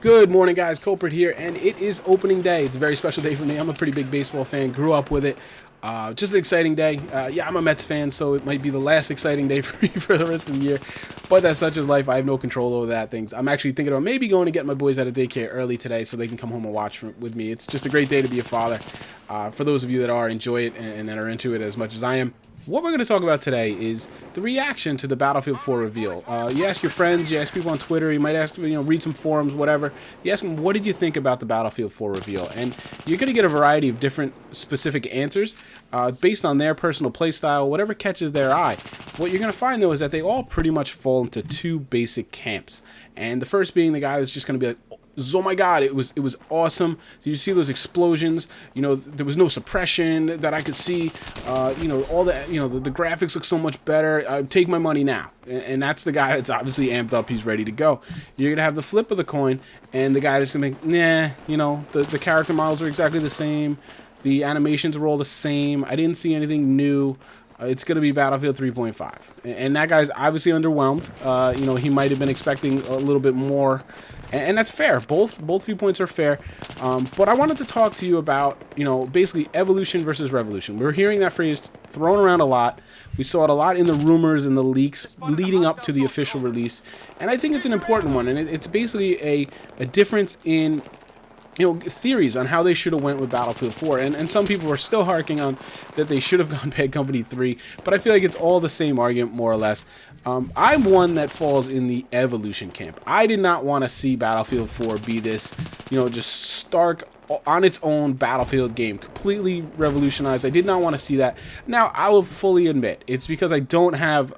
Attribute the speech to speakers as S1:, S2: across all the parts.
S1: Good morning, guys. Kulprit here, and it is opening day. It's a very special day for me. I'm a pretty big baseball fan. Grew up with it. Just an exciting day. Yeah, I'm a Mets fan, so it might be the last exciting day for me for the rest of the year. But that's such as life. I have no control over that. I'm actually thinking about maybe going to get my boys out of daycare early today so they can come home and watch with me. It's just a great day to be a father. For those of you that are, enjoy it and that are into it as much as I am. What we're going to talk about today is the reaction to the Battlefield 4 reveal. You ask your friends, you ask people on Twitter, you might ask, read some forums, whatever. You ask them, what did you think about the Battlefield 4 reveal? And you're going to get a variety of different specific answers based on their personal playstyle, whatever catches their eye. What you're going to find, though, is that they all pretty much fall into two basic camps. And the first being the guy that's just going to be like, oh my god, it was awesome. So you see those explosions, there was no suppression that I could see, all the the graphics look so much better. Take my money now. And that's the guy that's obviously amped up. He's ready to go. You're gonna have the flip of the coin, and the guy that's gonna make, the character models are exactly the same, the animations were all the same, I didn't see anything new. It's going to be Battlefield 3.5. And that guy's obviously underwhelmed. He might have been expecting a little bit more. And that's fair. Both viewpoints are fair. But I wanted to talk to you about, basically evolution versus revolution. We're hearing that phrase thrown around a lot. We saw it a lot in the rumors and the leaks leading up to the official release. And I think it's an important one. And it's basically a difference in theories on how they should have went with Battlefield 4, and some people are still harking on that they should have gone Bad Company 3, but I feel like it's all the same argument, more or less. I'm one that falls in the evolution camp. I did not want to see Battlefield 4 be this, just stark, on its own Battlefield game, completely revolutionized. I did not want to see that. Now, I will fully admit, it's because I don't have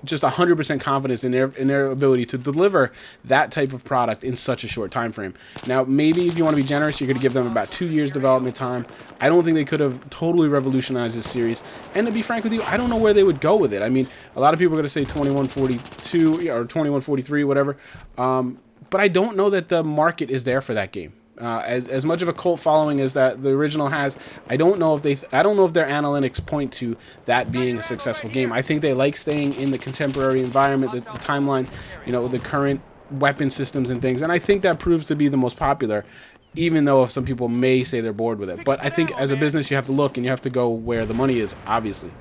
S1: just 100% confidence in their ability to deliver that type of product in such a short time frame. Now, maybe if you want to be generous, you're going to give them about 2 years development time. I don't think they could have totally revolutionized this series. And to be frank with you, I don't know where they would go with it. I mean, a lot of people are going to say 2142 or 2143, whatever. But I don't know that the market is there for that game. As much of a cult following as that the original has, I don't know if their analytics point to that being a successful game. I think they like staying in the contemporary environment, the timeline, the current weapon systems and things, and I think that proves to be the most popular, even though some people may say they're bored with it. But I think as a business, you have to look and you have to go where the money is, obviously.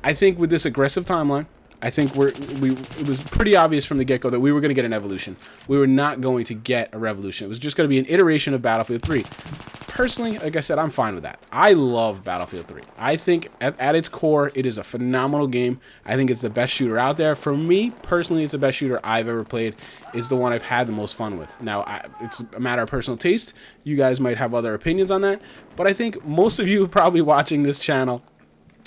S1: I think with this aggressive timeline, I think it was pretty obvious from the get-go that we were going to get an evolution. We were not going to get a revolution. It was just going to be an iteration of Battlefield 3. Personally, like I said, I'm fine with that. I love Battlefield 3. I think at its core, it is a phenomenal game. I think it's the best shooter out there. For me, personally, it's the best shooter I've ever played. It's the one I've had the most fun with. Now, it's a matter of personal taste. You guys might have other opinions on that. But I think most of you probably watching this channel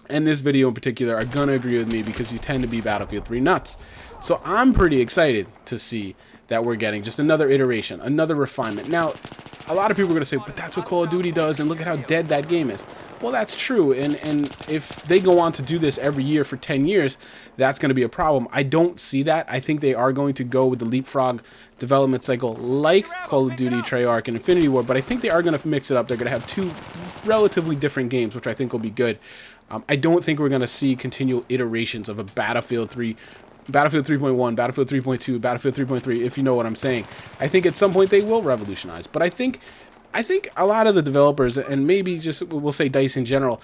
S1: and this video in particular are going to agree with me because you tend to be Battlefield 3 nuts. So I'm pretty excited to see that we're getting just another iteration, another refinement. Now, a lot of people are going to say, but that's what Call of Duty does, and look at how dead that game is. Well, that's true, and if they go on to do this every year for 10 years, that's going to be a problem. I don't see that. I think they are going to go with the leapfrog development cycle like Call of Duty, Treyarch, and Infinity Ward, but I think they are going to mix it up. They're going to have two relatively different games, which I think will be good. I don't think we're going to see continual iterations of a Battlefield 3, Battlefield 3.1, Battlefield 3.2, Battlefield 3.3, if you know what I'm saying. I think at some point they will revolutionize. But I think a lot of the developers, and maybe just we'll say DICE in general,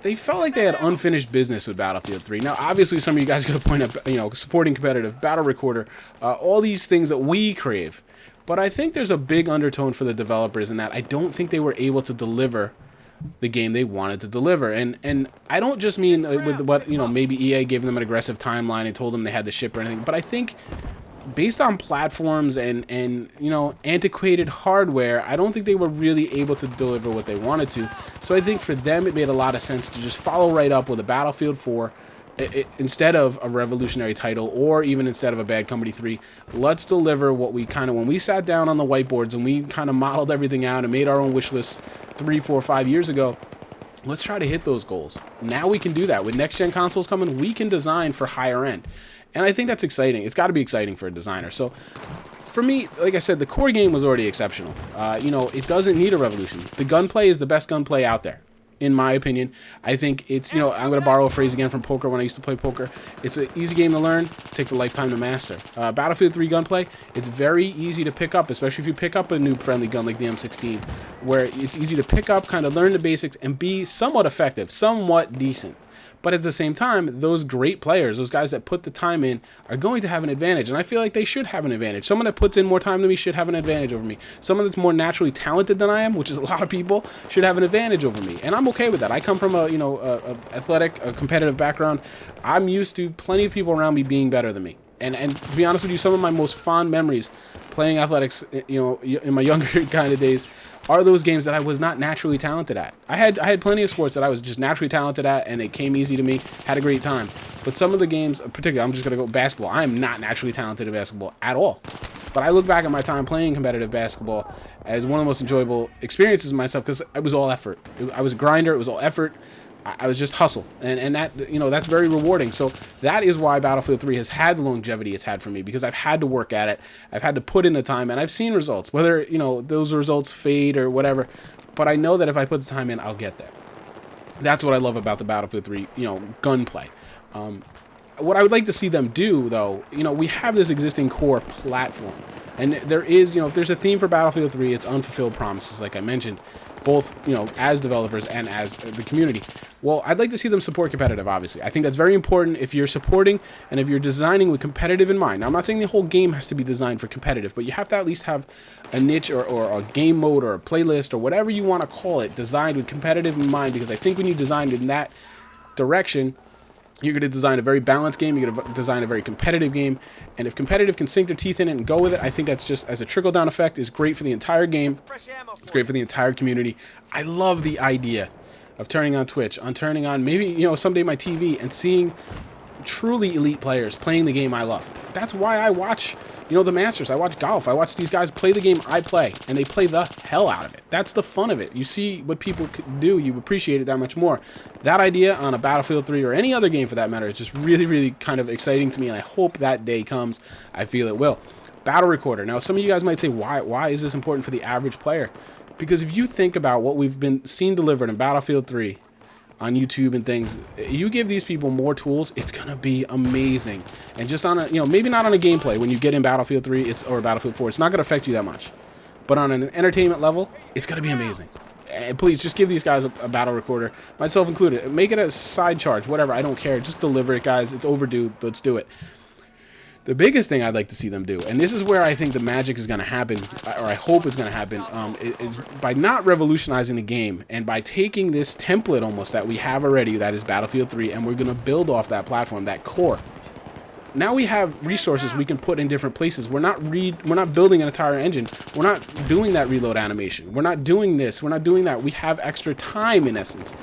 S1: they felt like they had unfinished business with Battlefield 3. Now, obviously, some of you guys are going to point up, supporting competitive, battle recorder, all these things that we crave. But I think there's a big undertone for the developers in that I don't think they were able to deliver the game they wanted to deliver, and I don't just mean with what maybe EA gave them an aggressive timeline and told them they had to ship or anything, but I think based on platforms and antiquated hardware, I don't think they were really able to deliver what they wanted to. So I think for them it made a lot of sense to just follow right up with a Battlefield 4 instead of a revolutionary title, or even instead of a Bad Company 3. Let's deliver what we when we sat down on the whiteboards and we kind of modeled everything out and made our own wish lists 3, 4, 5 years ago. Let's try to hit those goals. Now we can do that. With next-gen consoles coming, we can design for higher end. And I think that's exciting. It's got to be exciting for a designer. So for me, like I said, the core game was already exceptional. It doesn't need a revolution. The gunplay is the best gunplay out there. in my opinion. I think it's, you know, I'm going to borrow a phrase again from poker when I used to play poker. It's an easy game to learn, takes a lifetime to master. Battlefield 3 gunplay, it's very easy to pick up, especially if you pick up a noob-friendly gun like the M16, where it's easy to pick up, kind of learn the basics, and be somewhat effective, somewhat decent. But at the same time, those great players, those guys that put the time in, are going to have an advantage. And I feel like they should have an advantage. Someone that puts in more time than me should have an advantage over me. Someone that's more naturally talented than I am, which is a lot of people, should have an advantage over me. And I'm okay with that. I come from a, you know, a athletic, a competitive background. I'm used to plenty of people around me being better than me. And to be honest with you, some of my most fond memories playing athletics, you know, in my younger kind of days, are those games that I was not naturally talented at. I had plenty of sports that I was just naturally talented at, and it came easy to me, had a great time. But some of the games, particularly, I'm just going to go basketball. I am not naturally talented at basketball at all. But I look back at my time playing competitive basketball as one of the most enjoyable experiences of myself, because it was all effort. I was a grinder, it was all effort. I was just hustle, and that, you know, that's very rewarding. So that is why Battlefield 3 has had the longevity it's had for me, because I've had to work at it, I've had to put in the time, and I've seen results, whether, you know, those results fade or whatever, but I know that if I put the time in, I'll get there. That's what I love about the Battlefield 3, you know, gunplay. What I would like to see them do, though, you know, we have this existing core platform, and there is, you know, if there's a theme for Battlefield 3, it's unfulfilled promises, like I mentioned, both, you know, as developers and as the community. Well, I'd like to see them support competitive, obviously. I think that's very important if you're supporting and if you're designing with competitive in mind. Now, I'm not saying the whole game has to be designed for competitive, but you have to at least have a niche or a game mode or a playlist or whatever you want to call it designed with competitive in mind, because I think when you design in that direction, you're going to design a very balanced game. You're going to design a very competitive game. And if competitive can sink their teeth in it and go with it, I think that's just, as a trickle-down effect, is great for the entire game. It's great for the entire community. I love the idea of turning on Twitch, turning on maybe, you know, someday my TV, and seeing truly elite players playing the game I love. That's why I watch, you know, the Masters. I watch golf. I watch these guys play the game I play, and they play the hell out of it. That's the fun of it. You see what people do, you appreciate it that much more. That idea on a Battlefield 3 or any other game for that matter is just really, really kind of exciting to me, and I hope that day comes. I feel it will. Battle recorder. Now, some of you guys might say, why is this important for the average player? Because if you think about what we've been seen delivered in Battlefield 3 on YouTube and things, you give these people more tools, it's gonna be amazing. And just on a, you know, maybe not on a gameplay when you get in Battlefield 3 or Battlefield 4, it's not gonna affect you that much. But on an entertainment level, it's gonna be amazing. And please just give these guys a battle recorder, myself included. Make it a side charge, whatever, I don't care. Just deliver it, guys. It's overdue. Let's do it. The biggest thing I'd like to see them do, and this is where I think the magic is going to happen, or I hope it's going to happen, is by not revolutionizing the game and by taking this template almost that we have already, that is Battlefield 3, and we're going to build off that platform, that core. Now we have resources we can put in different places. We're not building an entire engine. We're not doing that reload animation. We're not doing this. We're not doing that. We have extra time, in essence.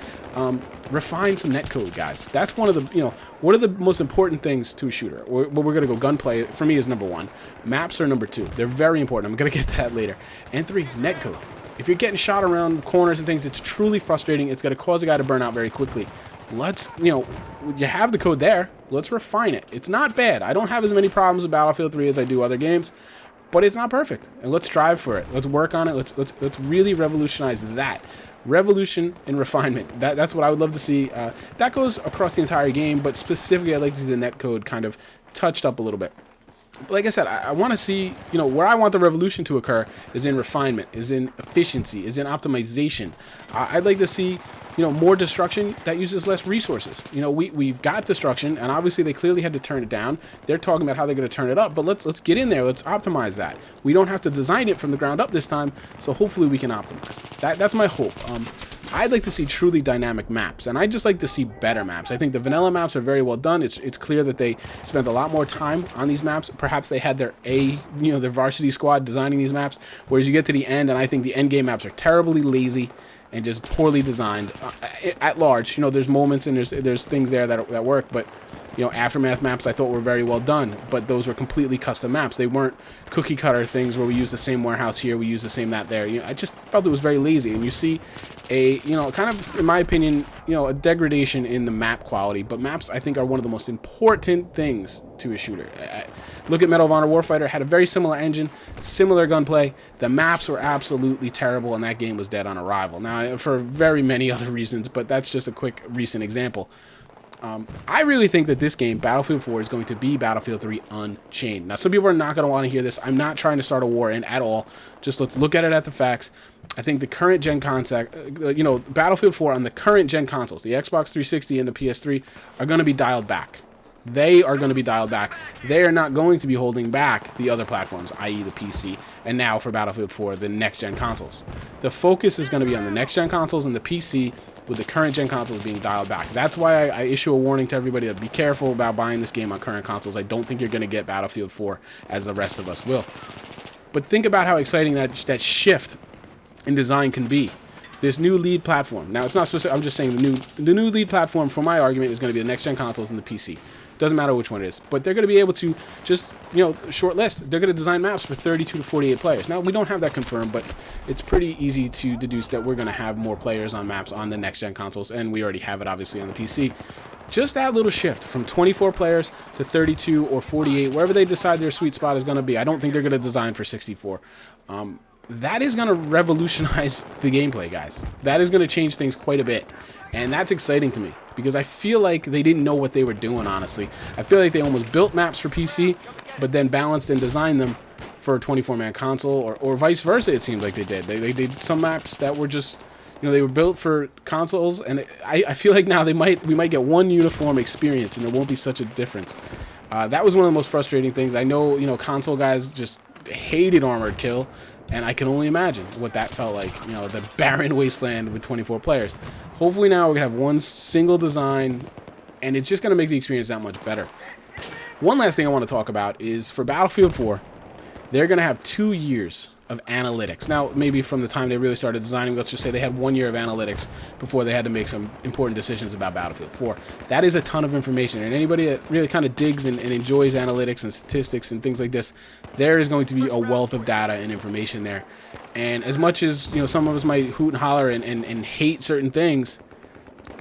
S1: Refine some netcode, guys. That's one of the, you know, what are the most important things to a shooter? We're going to go gunplay. For me, is number 1. Maps are number 2. They're very important. I'm going to get to that later. And 3, netcode. If you're getting shot around corners and things, it's truly frustrating. It's going to cause a guy to burn out very quickly. Let's, you know, you have the code there. Let's refine it. It's not bad. I don't have as many problems with Battlefield 3 as I do other games, but it's not perfect. And let's strive for it. Let's work on it. Let's really revolutionize that. Revolution and refinement. That's what I would love to see. That goes across the entire game, but specifically I'd like to see the netcode kind of touched up a little bit. But like I said, I want to see, you know, where I want the revolution to occur is in refinement, is in efficiency, is in optimization. I'd like to see, you know, more destruction that uses less resources. You know, we've got destruction, and obviously they clearly had to turn it down. They're talking about how they're going to turn it up, but let's get in there. Let's optimize that. We don't have to design it from the ground up this time, so hopefully we can optimize it. That's my hope. I'd like to see truly dynamic maps, and I'd just like to see better maps. I think the vanilla maps are very well done. It's clear that they spent a lot more time on these maps. Perhaps they had their varsity squad designing these maps, whereas you get to the end, and I think the end game maps are terribly lazy and just poorly designed at large. You know, there's moments and there's things there that work, but Aftermath maps I thought were very well done, but those were completely custom maps. They weren't cookie cutter things where we use the same warehouse here, we use the same that there. I just felt it was very lazy, and you see a kind of, in my opinion, a degradation in the map quality. But maps, I think, are one of the most important things to a shooter. Look at Medal of Honor Warfighter, had a very similar engine, similar gunplay. The maps were absolutely terrible, and that game was dead on arrival. Now, for very many other reasons, but that's just a quick recent example. I really think that this game, Battlefield 4, is going to be Battlefield 3 Unchained. Now, some people are not going to want to hear this. I'm not trying to start a war at all. Just let's look at it at the facts. I think the current gen concept, Battlefield 4 on the current gen consoles, the Xbox 360 and the PS3, are going to be dialed back. They are going to be dialed back. They are not going to be holding back the other platforms, i.e. the PC, and now for Battlefield 4, the next-gen consoles. The focus is going to be on the next-gen consoles and the PC, with the current-gen consoles being dialed back. That's why I issue a warning to everybody to be careful about buying this game on current consoles. I don't think you're going to get Battlefield 4 as the rest of us will. But think about how exciting that shift in design can be. This new lead platform. Now, it's not specific. I'm just saying the new lead platform, for my argument, is going to be the next-gen consoles and the PC. Doesn't matter which one it is. But they're going to be able to just, short list. They're going to design maps for 32 to 48 players. Now, we don't have that confirmed, but it's pretty easy to deduce that we're going to have more players on maps on the next-gen consoles, and we already have it, obviously, on the PC. Just that little shift from 24 players to 32 or 48, wherever they decide their sweet spot is going to be. I don't think they're going to design for 64. That is going to revolutionize the gameplay, guys. That is going to change things quite a bit. And that's exciting to me, because I feel like they didn't know what they were doing, honestly. I feel like they almost built maps for PC, but then balanced and designed them for a 24-man console, or vice versa, it seems like they did. They did some maps that were just, they were built for consoles, and I feel like now we might get one uniform experience, and there won't be such a difference. That was one of the most frustrating things. I know, console guys just hated Armored Kill, and I can only imagine what that felt like, the barren wasteland with 24 players. Hopefully now we're going to have one single design, and it's just going to make the experience that much better. One last thing I want to talk about is for Battlefield 4, they're going to have 2 years of analytics. Now, maybe from the time they really started designing, let's just say they had 1 year of analytics before they had to make some important decisions about Battlefield 4. That is a ton of information, and anybody that really kind of digs and enjoys analytics and statistics and things like this, there is going to be a wealth of data and information there. And as much as, some of us might hoot and holler and hate certain things,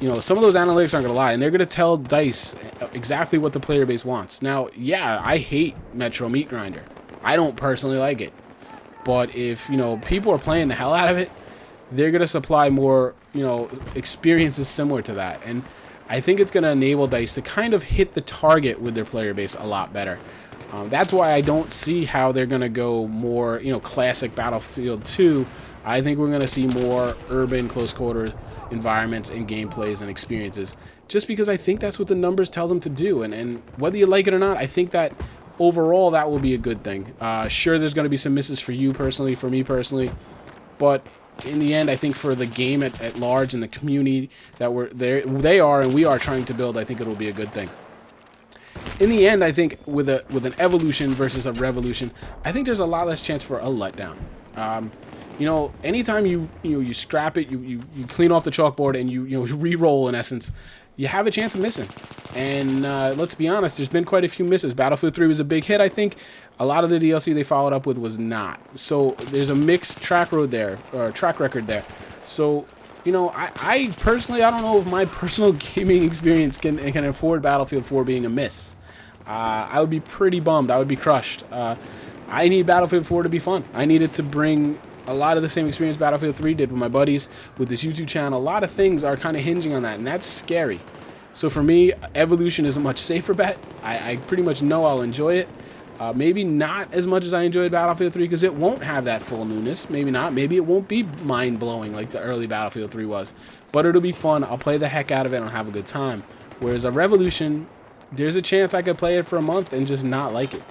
S1: some of those analytics aren't going to lie, and they're going to tell DICE exactly what the player base wants. Now, yeah, I hate Metro Meat Grinder. I don't personally like it. But if, people are playing the hell out of it, they're going to supply more, experiences similar to that. And I think it's going to enable DICE to kind of hit the target with their player base a lot better. That's why I don't see how they're going to go more, classic Battlefield 2. I think we're going to see more urban, close-quarter environments and gameplays and experiences, just because I think that's what the numbers tell them to do. And whether you like it or not, I think that overall that will be a good thing. Sure, there's going to be some misses for you personally, for me personally, but in the end, I think for the game at large and the community that they are and we are trying to build, I think it'll be a good thing. In the end, I think with an evolution versus a revolution, I think there's a lot less chance for a letdown. Anytime you scrap it, you clean off the chalkboard and you re-roll, in essence, you have a chance of missing. And let's be honest, there's been quite a few misses. Battlefield 3 was a big hit, I think. A lot of the DLC they followed up with was not. So there's a mixed track record there. So, I personally, I don't know if my personal gaming experience can afford Battlefield 4 being a miss. I would be pretty bummed. I would be crushed. I need Battlefield 4 to be fun. I need it to bring a lot of the same experience Battlefield 3 did with my buddies, with this YouTube channel. A lot of things are kind of hinging on that, and that's scary. So for me, Evolution is a much safer bet. I pretty much know I'll enjoy it. Maybe not as much as I enjoyed Battlefield 3, because it won't have that full newness. Maybe not. Maybe it won't be mind-blowing like the early Battlefield 3 was. But it'll be fun. I'll play the heck out of it and I'll have a good time. Whereas a Revolution, there's a chance I could play it for a month and just not like it.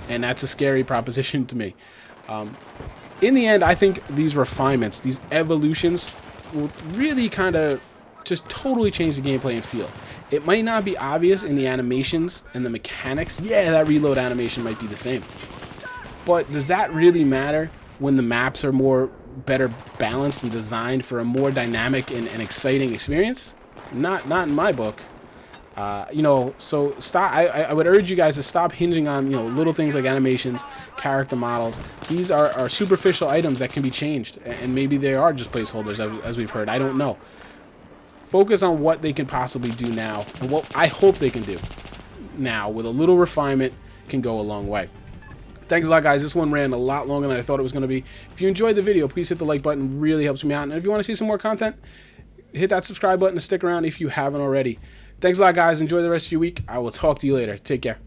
S1: And that's a scary proposition to me. In the end, I think these refinements, these evolutions, will really kind of just totally change the gameplay and feel. It might not be obvious in the animations and the mechanics. Yeah, that reload animation might be the same. But does that really matter when the maps are better balanced and designed for a more dynamic and exciting experience? Not in my book. You know, so stop. I would urge you guys to stop hinging on, you know, little things like animations, character models. These are superficial items that can be changed, and maybe they are just placeholders, as we've heard. I don't know. Focus on what they can possibly do now, and what I hope they can do now with a little refinement can go a long way. Thanks a lot, guys. This one ran a lot longer than I thought it was going to be. If you enjoyed the video, please hit the like button. It really helps me out. And if you want to see some more content, hit that subscribe button and stick around if you haven't already. Thanks a lot, guys. Enjoy the rest of your week. I will talk to you later. Take care.